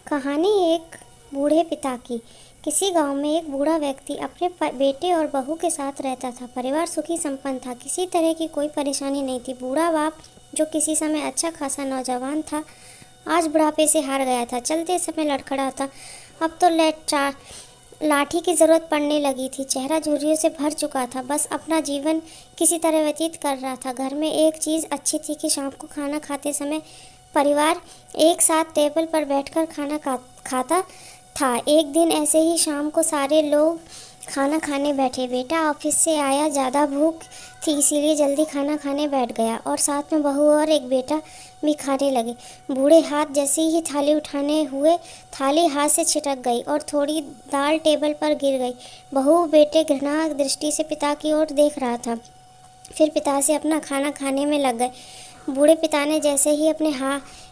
कहानी एक बूढ़े पिता की। किसी गांव में एक बूढ़ा व्यक्ति अपने बेटे और बहू के साथ रहता था। परिवार सुखी संपन्न था, किसी तरह की कोई परेशानी नहीं थी। बूढ़ा बाप, जो किसी समय अच्छा खासा नौजवान था, आज बुढ़ापे से हार गया था। चलते समय लड़खड़ाता, अब तो लाठी की जरूरत पड़ने लगी थी। चेहरा झुर्रियों से भर चुका था, बस अपना जीवन किसी तरह व्यतीत कर रहा था। घर में एक चीज़ अच्छी थी कि शाम को खाना खाते समय परिवार एक साथ टेबल पर बैठकर खाना खाता था। एक दिन ऐसे ही शाम को सारे लोग खाना खाने बैठे। बेटा ऑफिस से आया, ज़्यादा भूख थी इसीलिए जल्दी खाना खाने बैठ गया, और साथ में बहू और एक बेटा भी खाने लगे। बूढ़े हाथ जैसे ही थाली उठाने हुए, थाली हाथ से छिटक गई और थोड़ी दाल टेबल पर गिर गई। बहू बेटे घृणा दृष्टि से पिता की ओर देख रहा था, फिर पिता से अपना खाना खाने में लग गए। बूढ़े पिता ने जैसे ही अपने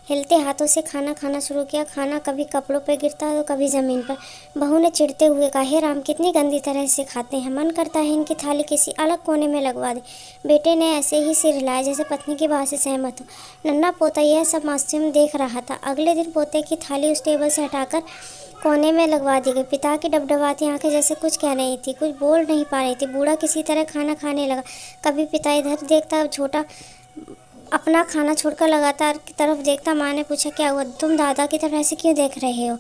हिलते हाथों से खाना खाना शुरू किया, खाना कभी कपड़ों पर गिरता तो कभी ज़मीन पर। बहू ने चिढ़ते हुए कहा, हे राम, कितनी गंदी तरह से खाते हैं, मन करता है इनकी थाली किसी अलग कोने में लगवा दे। बेटे ने ऐसे ही सिर हिलाया जैसे पत्नी की बात से सहमत हो। नन्हा पोता यह सब मासूम देख रहा था। अगले दिन पोते की थाली उस टेबल से हटाकर कोने में लगवा दी गई। पिता की डबडबाती आंखें जैसे कुछ कह रही थी, कुछ बोल नहीं पा रही थी। बूढ़ा किसी तरह खाना खाने लगा। कभी पिता इधर देखता, छोटा अपना खाना छोड़कर लगातार की तरफ देखता। माँ ने पूछा, क्या हुआ, तुम दादा की तरफ ऐसे क्यों देख रहे हो?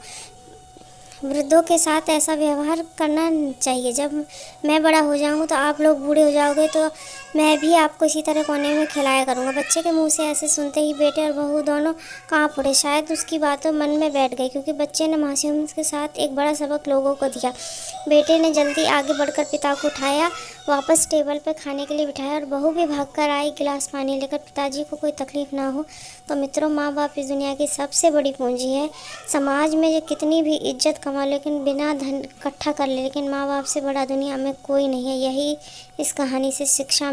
वृद्धों के साथ ऐसा व्यवहार करना चाहिए। जब मैं बड़ा हो जाऊंगा तो आप लोग बूढ़े हो जाओगे तो मैं भी आपको इसी तरह कोने में खिलाया करूंगा। बच्चे के मुंह से ऐसे सुनते ही बेटे और बहू दोनों कांप पड़े। शायद उसकी बातों मन में बैठ गई, क्योंकि बच्चे ने मासूमियत के साथ एक बड़ा सबक लोगों को दिया। बेटे ने जल्दी आगे बढ़कर पिता को उठाया, वापस टेबल पर खाने के लिए बिठाया, और बहू भी भागकर आई गिलास पानी लेकर। पिताजी को कोई तकलीफ ना हो। तो मित्रों, माँ बाप इस दुनिया की सबसे बड़ी पूंजी है। समाज में जो कितनी भी इज्जत कमा लेकिन बिना धन इकट्ठा कर ले, लेकिन माँ बाप से बड़ा दुनिया में कोई नहीं है। यही इस कहानी से शिक्षा